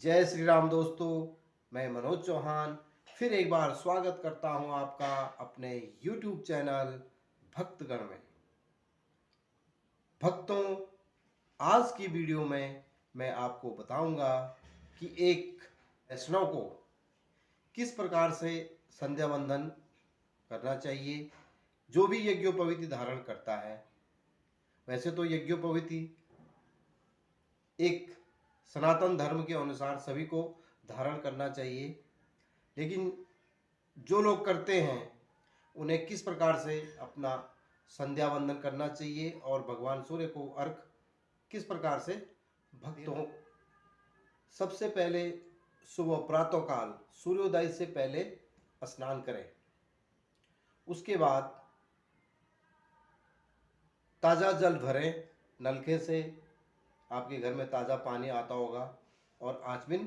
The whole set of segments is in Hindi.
जय श्री राम दोस्तों। मैं मनोज चौहान फिर एक बार स्वागत करता हूं आपका अपने YouTube चैनल भक्तगण में। भक्तों, आज की वीडियो में मैं आपको बताऊंगा कि एक वैष्णव को किस प्रकार से संध्या वंदन करना चाहिए। जो भी यज्ञोपवीति धारण करता है, वैसे तो यज्ञोपवीति एक सनातन धर्म के अनुसार सभी को धारण करना चाहिए, लेकिन जो लोग करते हैं उन्हें किस प्रकार से अपना संध्या वंदन करना चाहिए और भगवान सूर्य को अर्घ किस प्रकार से भक्तों सबसे पहले सुबह प्रातःकाल सूर्योदय से पहले स्नान करें। उसके बाद ताज़ा जल भरें नलके से। आपके घर में ताज़ा पानी आता होगा और आचमन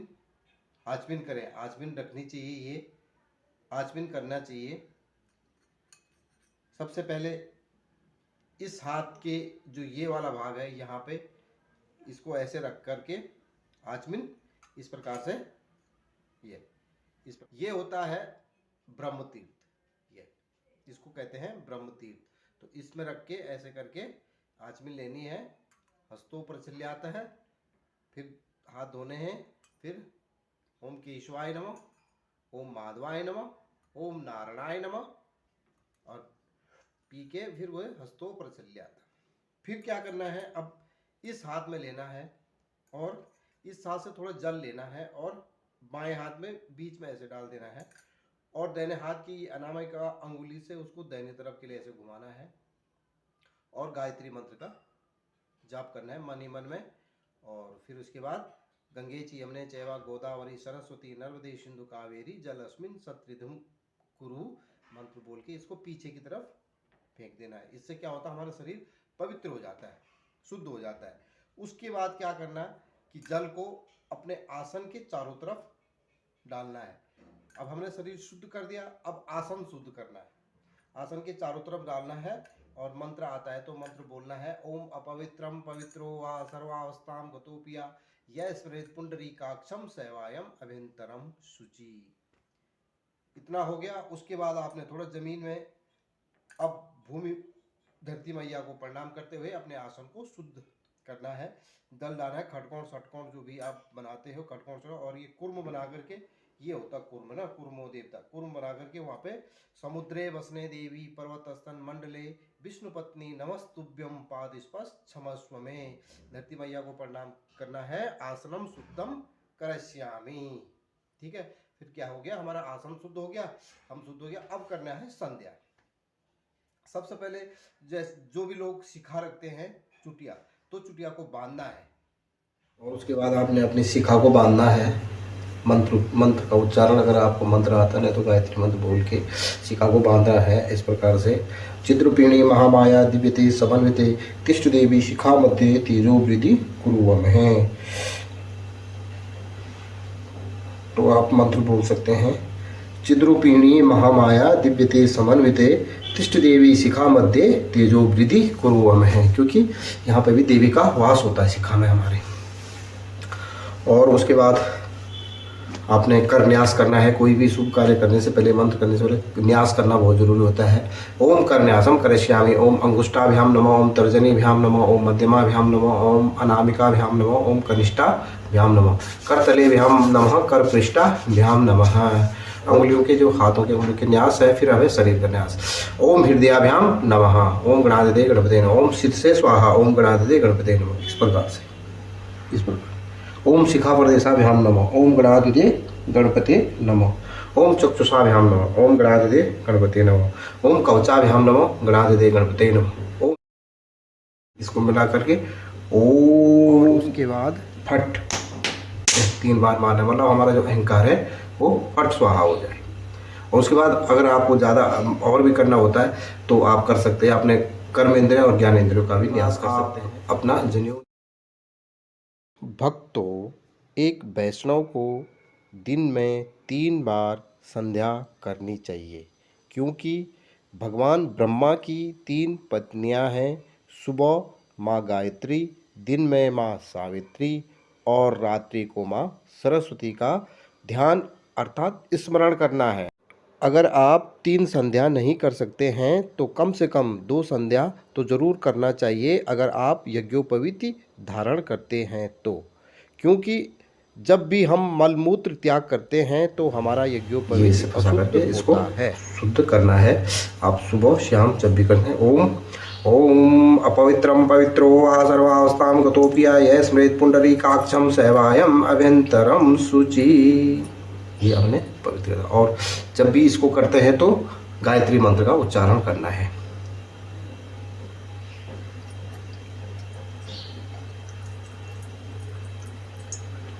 आचमन करें। आचमन रखनी चाहिए, ये आचमन करना चाहिए। सबसे पहले इस हाथ के जो ये वाला भाग है, यहाँ पे इसको ऐसे रख करके आचमन इस प्रकार से ये होता है ब्रह्म तीर्थ। ये इसको कहते हैं ब्रह्म तीर्थ। तो इसमें रख के ऐसे करके आचमन लेनी है। हस्तों पर चले आता है, फिर हाथ धोने हैं। फिर ओम केशवाय नमः, ओम माधवाय नमः, ओम नारायणाय नमः और पी के फिर वो हस्तों पर चल जाता। फिर क्या करना है, अब इस हाथ में लेना है और इस हाथ से थोड़ा जल लेना है और बाएं हाथ में बीच में ऐसे डाल देना है और दाहिने हाथ की अनामिका अंगुली से उसको दाहिने तरफ के लिए ऐसे घुमाना है और गायत्री मंत्र का जाप करना है मन ही मन में। और फिर उसके बाद गंगे च यमुने चैव गोदावरी सरस्वती नर्मदे सिंधु कावेरी जलस्मिन् सत्रिधुम कुरु मंत्र बोल के इसको पीछे की तरफ फेंक देना है। इससे क्या होता है, हमारा शरीर पवित्र हो जाता है, शुद्ध हो जाता है। उसके बाद क्या करना है कि जल को अपने आसन के चारों तरफ डालना है। अब हमने शरीर शुद्ध कर दिया, अब आसन शुद्ध करना है। आसन के चारों तरफ डालना है और मंत्र आता है तो मंत्र बोलना है। ओम अपवित्रम पवित्रो वा सर्वावस्थाम गतोपिया यह स्मृत पुंडरीकाक्षम सेवायम अभ्यंतरम शुचि। इतना हो गया। उसके बाद आपने थोड़ा जमीन में अब भूमि धरती मैया को प्रणाम करते हुए अपने आसन को शुद्ध करना है। दल डालना है, खटकोण सटकोण जो भी आप बनाते हो खटकोण से, और ये कुर्म बना करके, ये होता कुर्म ना, कुर्मो देवता, कुर्म बना करके वहाँ पे समुद्रे वसने देवी पर्वत स्तन मंडले विष्णु पत्नी नमस्तुभ्यम पाद स्पर्श क्षमस्व में धरती मैया को प्रणाम करना है। आसनम शुद्धम करश्यामी। ठीक है, फिर क्या हो गया, हमारा आसन शुद्ध हो गया, हम शुद्ध हो गया। अब करना है संध्या। सबसे पहले जो भी लोग शिखा रखते हैं चुटिया, तो चुटिया को बांधना है और उसके बाद आपने अपनी शिखा को बांधना है। मंत्र का उच्चारण, अगर आपको मंत्र आता है तो गायत्री मंत्र बोल के शिखा को बांधना है इस प्रकार से। चिद्रूपिणी महामाया दिव्यते समन्विते तिष्ठ देवी शिखा मध्य तेजो वृद्धि कुरुवम है। तो आप मंत्र बोल सकते हैं, चिद्रूपिणी महामाया दिव्यते समन्विते तिष्ठ देवी शिखा मध्य तेजो वृद्धि कुरुवम है, क्योंकि यहाँ पे भी देवी का वास होता है शिखा में हमारे। और उसके बाद आपने कर न्यास करना है। कोई भी शुभ कार्य करने से पहले, मंत्र करने से पहले न्यास करना बहुत जरूरी होता है। ओम कर न्यासम करिष्यामि, ओम अंगुष्ठाभ्याम नमः, ओम तर्जनीभ्याम नमः, ओम मध्यमाभ्याम नमः, ओम अनामिकाभ्याम नमः, ओम कनिष्ठाभ्याम नमः, कर तलेभ्याम नमः, कर पृष्ठाभ्याम नमः। उंगलियों के जो हाथों के उंगलियों के न्यास है। फिर हमें शरीर का न्यास। ओम हृदयाभ्याम नमः, ओम गणाधिपते गणपते नमः, ओम सिद्ध से स्वाहा, ओम गणाधिपते गणपते नमः। इस प्रकार से, इस प्रकार। ओम शिखा प्रदेशाभ्याम नमः, ओम गणाधिपते गणपते नमः, ओम चक्षुषाभ्याम नमः, ओम गणाधिपते गणपते नमः, ओम कवचाभ्याम नमः, गणाधिपते गणपते नमः। ओम, इसको मिला करके ओम, उसके बाद फट 3 बार मारने, मतलब हमारा जो अहंकार है वो फट स्वाहा हो जाए। और उसके बाद अगर आपको ज़्यादा और भी करना होता है तो आप कर सकते हैं, अपने कर्म इंद्रिय और ज्ञान इंद्रियों का भी न्यास कर सकते हैं। अपना जनेऊ। भक्तों, एक वैष्णव को दिन में 3 बार संध्या करनी चाहिए, क्योंकि भगवान ब्रह्मा की 3 पत्नियां हैं। सुबह माँ गायत्री, दिन में माँ सावित्री और रात्रि को माँ सरस्वती का ध्यान अर्थात स्मरण करना है। अगर आप 3 संध्या नहीं कर सकते हैं तो कम से कम 2 संध्या तो ज़रूर करना चाहिए अगर आप यज्ञोपवीत धारण करते हैं तो, क्योंकि जब भी हम मलमूत्र त्याग करते हैं तो हमारा यज्ञोपवीत अशुद्ध होता है। शुद्ध करना है आप सुबह शाम जब भी करते हैं। ओम ओम अपवित्रम पवित्रो वा सर्वावस्थां गतोऽपि स्मृत पुंडरीकाक्षं सेवायम अभ्यंतरम शुचि। ये हमने पवित्र किया। और जब भी इसको करते हैं तो गायत्री मंत्र का उच्चारण करना है।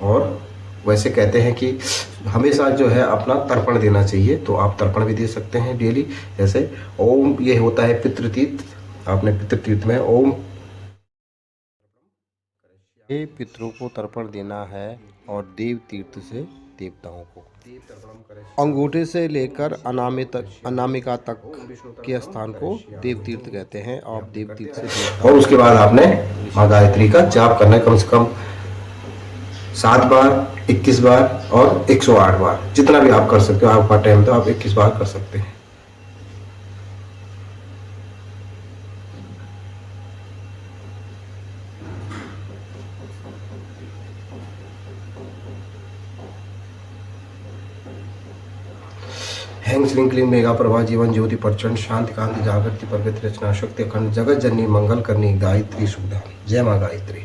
और वैसे कहते हैं कि हमेशा जो है अपना तर्पण देना चाहिए, तो आप तर्पण भी दे सकते हैं डेली। जैसे ओम, ये होता है पितृतीर्थ, आपने पितृतीर्थ में ओम, ये पितरों को तर्पण देना है और देव तीर्थ से देवताओं को। अंगूठे से लेकर अनामिका तक के स्थान को देव तीर्थ कहते हैं। आप देव तीर्थ से और उसके बाद आपने माँ गायत्री का जाप करना है कम से कम 7 बार, 21 बार और 108 बार, जितना भी आप कर सकते हो। आपका टाइम तो आप 21 बार कर सकते हैं। हैंग श्रीं क्लीं मेघा प्रभा जीवन ज्योति प्रचंड शांति कांति जागृति प्रगति रचना शक्ति अखंड जगत जननी मंगल करनी गायत्री सुधा। जय माँ गायत्री।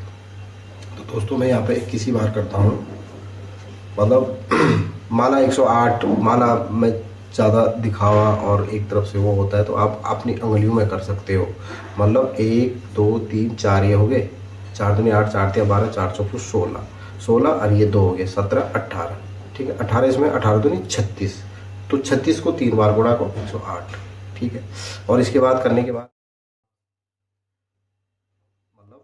तो दोस्तों मैं यहाँ पे 21 बार करता हूँ, मतलब माला 108 माला में ज़्यादा दिखावा और एक तरफ से वो होता है, तो आप अपनी उंगलियों में कर सकते हो। मतलब 1 2 3 4 ये हो गए, 4 दूनी 8, 4 तिया 12, 4 चौके 16, 16 और ये 2 हो गए 17 18, ठीक है। 18 इसमें 18 दूनी 36, तो 36 को 3 बार गुणा करो 108, ठीक है। और इसके बाद करने के बाद मतलब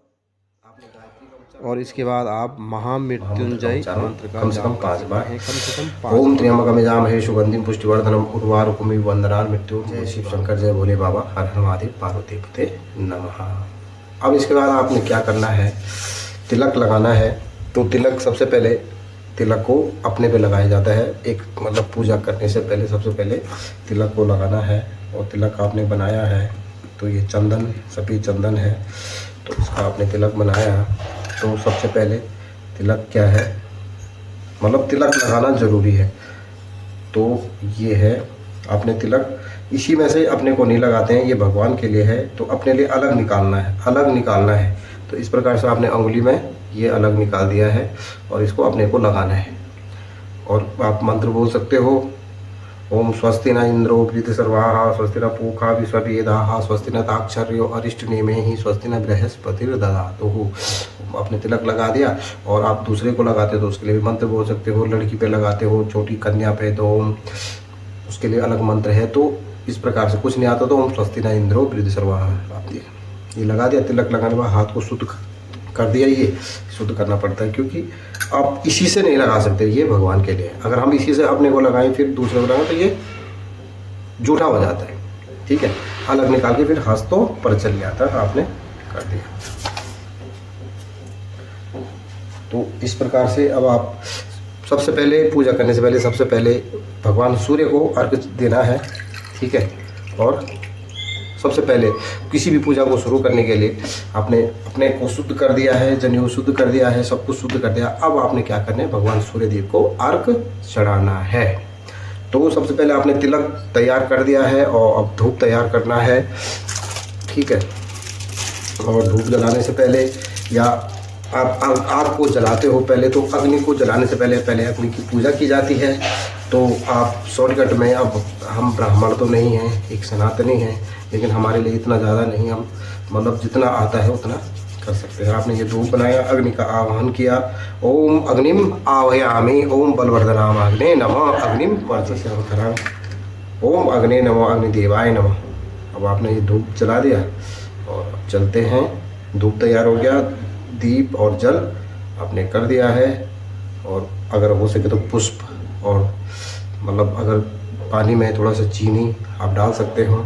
आपने गायत्री का उच्चारण, और इसके बाद आप महामृत्युंजय मंत्र का कम से कम 5 बार, कम से कम ओम त्र्यंबकम यजामहे सुगंधिं पुष्टिवर्धनम उर्वारुकमिव वंदनान् मृत्यु। जय शिव शंकर, जय भोले बाबा, हर हर महादेव, पार्वती पते नमः। अब इसके बाद आपने क्या करना है, तिलक लगाना है। तो तिलक सबसे पहले तिलक को अपने पे लगाया जाता है। एक मतलब पूजा करने से पहले सबसे पहले तिलक को लगाना है। और तिलक आपने बनाया है तो ये चंदन, सफ़ेद चंदन है, तो इसका आपने तिलक बनाया। तो सबसे पहले तिलक क्या है, मतलब तिलक लगाना ज़रूरी है। तो ये है, आपने तिलक इसी में से अपने को नहीं लगाते हैं, ये भगवान के लिए है, तो अपने लिए अलग निकालना है, अलग निकालना है। तो इस प्रकार से आपने उंगली में ये अलग निकाल दिया है और इसको अपने को लगाना है। और आप मंत्र बोल सकते हो, ओम स्वस्ति न इंद्रो वृद्धि सर्वाः, स्वस्ति न पूषा विश्ववेदाः, स्वस्ति न ताक्षर्यो अरिष्टनेमिः, स्वस्ति न बृहस्पतिर्दधातुः। आपने तिलक लगा दिया। और आप दूसरे को लगाते हो तो उसके लिए भी मंत्र बोल सकते हो। लड़की पे लगाते हो, छोटी कन्या पे, तो उसके लिए अलग मंत्र है। तो इस प्रकार से कुछ नहीं आता तो ओम स्वस्ति न इंद्रो वृद्धि सर्वाः आप ये लगा दिया। तिलक लगाने के बाद हाथ को शुद्ध कर दिया। ये शुद्ध करना पड़ता है क्योंकि आप इसी से नहीं लगा सकते, ये भगवान के लिए। अगर हम इसी से अपने को लगाएं फिर दूसरे को लगाएं तो ये झूठा हो जाता है, ठीक है। अलग निकाल के फिर हस्तों पर चल जाता है, आपने कर दिया। तो इस प्रकार से अब आप सबसे पहले पूजा करने से पहले सबसे पहले भगवान सूर्य को अर्घ्य देना है, ठीक है। और सबसे पहले किसी भी पूजा को शुरू करने के लिए आपने अपने को शुद्ध कर दिया है, जनेऊ शुद्ध कर दिया है, सब कुछ शुद्ध कर दिया। अब आपने क्या करना है, भगवान सूर्यदेव को अर्घ चढ़ाना है। तो सबसे पहले आपने तिलक तैयार कर दिया है और अब धूप तैयार करना है, ठीक है। और धूप जलाने से पहले या आप आग को जलाते हो पहले, तो अग्नि को जलाने से पहले अग्नि की पूजा की जाती है। तो आप शॉर्टकट में, अब हम ब्राह्मण तो नहीं हैं, एक सनातनी हैं, लेकिन हमारे लिए इतना ज़्यादा नहीं, हम मतलब जितना आता है उतना कर सकते हैं। आपने ये धूप बनाया, अग्नि का आवाहन किया, ओम अग्निम आवाहयामि, ओम बलवर्धनाम अग्ने नमः, अग्निम वर्चस्व, ओम अग्ने नमः, अग्निदेवाय नमः। अब आपने ये धूप जला दिया और अब चलते हैं। धूप तैयार हो गया, दीप और जल आपने कर दिया है। और अगर हो सके तो पुष्प, और मतलब अगर पानी में थोड़ा सा चीनी आप डाल सकते हो।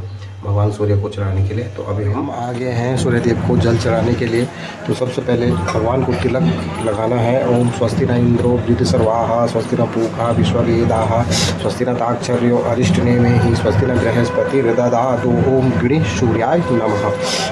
भगवान सूर्य को चढ़ाने के लिए। तो अभी हम आ गए हैं सूर्य देव को जल चढ़ाने के लिए। तो सबसे पहले भगवान को तिलक लगाना है। ओम स्वस्ति न इंद्रो वृद्धसर्वाः स्वस्ति न पूषा विश्ववेदाः स्वस्ति न ताक्षर्यो अरिष्टनेमिः स्वस्ति न बृहस्पतिर्दधातु ओम गणेश सूर्याय नमः।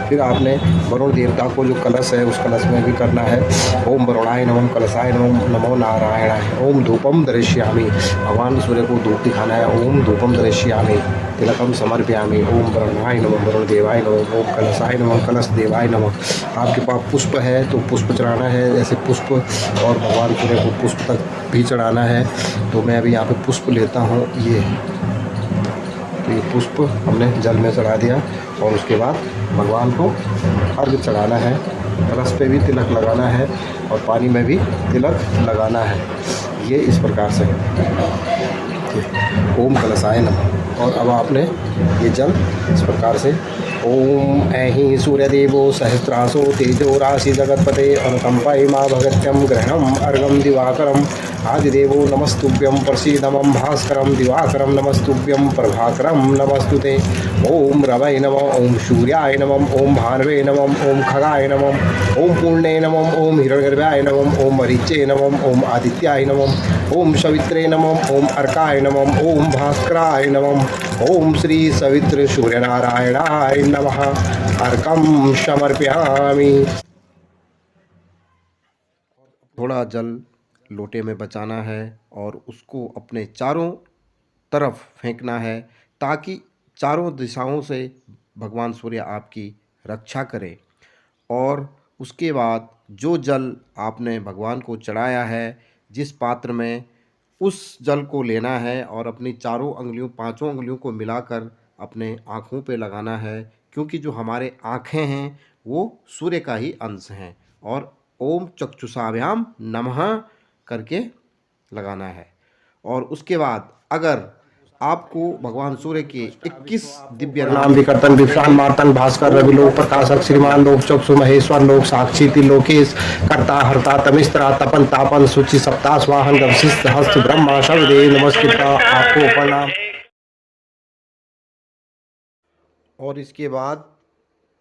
फिर आपने वरुण देवता को जो कलश है उस कलश में भी करना है। ओम वरुणाय नमः कलशाय नमः नमो नारायणाय। ओम धूपम दर्शयामि, भगवान सूर्य को धूप दिखाना है। ओम धूपम दर्शयामि तिलकम समर्पयामि। ओम वरुणाय नमः वरुण देवाय नमः। ओम कलशाय नमः कलश देवाय नमः। आपके पास पुष्प है तो पुष्प चढ़ाना है, जैसे पुष्प, और भगवान सूर्य को पुष्प तक भी चढ़ाना है। तो मैं अभी यहाँ पे पुष्प लेता हूँ। ये तो ये पुष्प हमने जल में चढ़ा दिया और उसके बाद भगवान को अर्घ्य चढ़ाना है। कलश पे भी तिलक लगाना है और पानी में भी तिलक लगाना है। ये इस प्रकार से ओम कलशाय नमः। और अब आपने ये जल इस प्रकार से ओम ऐहि सूर्यदेवो सहस्रासो तेजो राशि जगतपते अनुकंपाय मा भगत्यम ग्रहणम अर्घम दिवाकरम आदिदेवो नमस्तुभ्यं प्रसीदमं भास्करं दिवाकरं नमस्तुभ्यं प्रभाकरं नमस्तुते। ओम रवै नमः ओम सूर्याय नमः ओम भानवे नमः ओम खगाय नमः ओम पूर्णे नमः ओम हिरण्यगर्भाय नमः ओम मरीचे नमः ओम आदित्याय नमः ओम सवित्रे नमः ओम अर्काय नमः ओम भास्कराय नमः ओम श्री सवित्र सूर्यनारायणाय नमः। अर्कं समर्पयामि। थोड़ा जल लोटे में बचाना है और उसको अपने चारों तरफ फेंकना है ताकि चारों दिशाओं से भगवान सूर्य आपकी रक्षा करें। और उसके बाद जो जल आपने भगवान को चढ़ाया है जिस पात्र में, उस जल को लेना है और अपनी चारों अंगुलियों, पांचों अंगुलियों को मिलाकर अपने आँखों पे लगाना है, क्योंकि जो हमारे आँखें हैं वो सूर्य का ही अंश हैं। और ओम चक्षुषाभ्याम नमः करके लगाना है। और उसके बाद अगर आपको भगवान सूर्य के 21 दिव्य नाम विकर्तन विशाल मार्तन भास्कर रवि लोक प्रकाशक श्रीमान लोक चक्षु महेश्वर लोक साक्षी त्रिलोकेश कर्ता हर्ता तमिस्त्रा तपन तापन सूचि सप्ताह स्वाहन गवशिष्ट हस्त ब्रह्मा शब्देव नमस्कृता आपको प्रणाम। और इसके बाद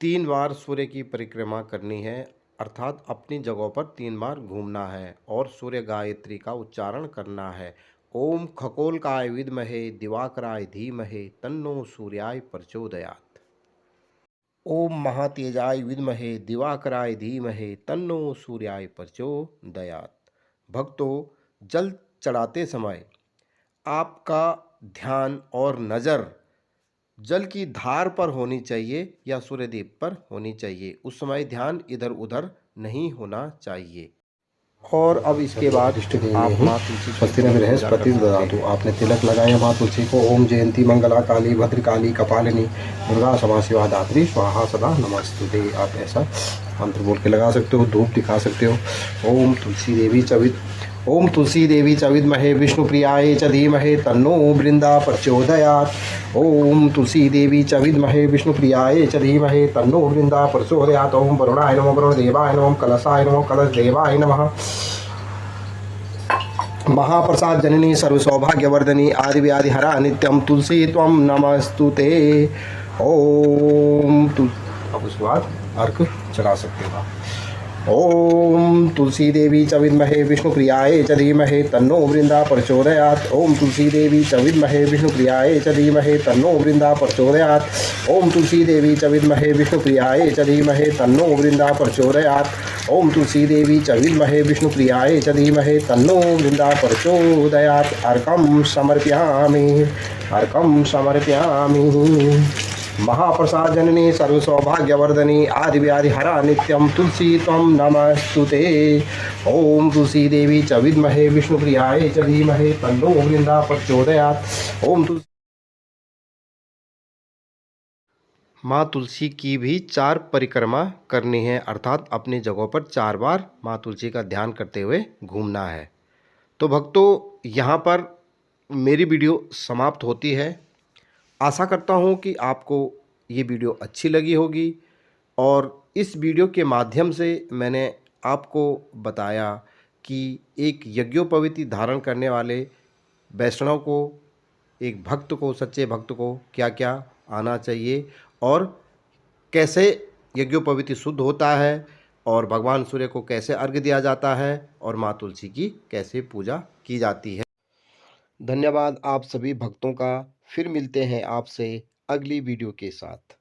3 बार सूर्य की परिक्रमा करनी है, अर्थात अपनी जगहों पर 3 बार घूमना है और सूर्य गायत्री का उच्चारण करना है। ओम खगोलकाय विद्महे दिवाकराय धीमहि तन्नो सूर्याय प्रचोदयात्। ओम महातेजाय विद्महे दिवाकराय धीमहि तन्नो सूर्याय प्रचोदयात्। भक्तों, जल चढ़ाते समय आपका ध्यान और नज़र जल की धार पर होनी चाहिए या सूर्यदेव पर होनी चाहिए। उस समय ध्यान इधर उधर नहीं होना चाहिए। और अब इसके बाद आप माँ तुलसी स्वस्ति न बृहस्पति दधातु, आपने तिलक लगाया माँ तुलसी को। ओम जयंती मंगला काली भद्रकाली कपालिनी दुर्गा क्षमा शिवा दात्री स्वाहा सदा नमस्तुते। आप ऐसा मंत्र बोल के लगा सकते हो, धूप दिखा सकते हो। ओम तुलसी देवी च विद्महे विष्णुप्रियाय च धीमहि तन्नो बृंदा प्रचोदयात्। ओम तुलसी देवी च विद्महे विष्णुप्रियाय च धीमहि तन्नो बृंदा प्रचोदयात्। ओम वरुणाय नमः वरुण देवाय नमः कलशाय नमः कलश देवाय नमः। महाप्रसाद जननी सर्वसौभाग्यवर्धनी आदि व्याधि हरा नित्यम तुलसी त्वं नमस्तुते। ओम अब उसके बाद अर्घ चढ़ा सकते हो। ओम तुलसी देवी च विद्महे विष्णुप्रियाय च धीमहि तन्नो बृंदा प्रचोदयात्। ओम तुलसी देवी च विद्महे विष्णुप्रियाय च धीमहि तन्नो बृंदा प्रचोदयात्। ओम तुलसी देवी च विद्महे विष्णुप्रियाय च धीमहि तन्नो बृंदा प्रचोदयात्। ओम तुलसी देवी च विद्महे विष्णुप्रियाय च धीमहि तन्नो बृंदा प्रचोदयात्। अर्घं समर्पयामि, अर्घं समर्पयामि। महाप्रसाद जननी सर्वसौभाग्यवर्धनी आदि व्याधि हरा नित्यम तुलसी त्वं नमस्तुते। ओम तुलसी देवी च विद्महे विष्णुप्रियाय च धीमहि तन्नो बृंदा प्रचोदयात्। ओम तुलसी माँ तुलसी की भी 4 परिक्रमा करनी है, अर्थात अपनी जगहों पर 4 बार माँ तुलसी का ध्यान करते हुए घूमना है। तो भक्तों, यहाँ पर मेरी वीडियो समाप्त होती है। आशा करता हूँ कि आपको ये वीडियो अच्छी लगी होगी और इस वीडियो के माध्यम से मैंने आपको बताया कि एक यज्ञोपवीति धारण करने वाले वैष्णव को, एक भक्त को, सच्चे भक्त को क्या क्या आना चाहिए और कैसे यज्ञोपवीत शुद्ध होता है और भगवान सूर्य को कैसे अर्घ्य दिया जाता है और माँ तुलसी की कैसे पूजा की जाती है। धन्यवाद आप सभी भक्तों का। फिर मिलते हैं आपसे अगली वीडियो के साथ।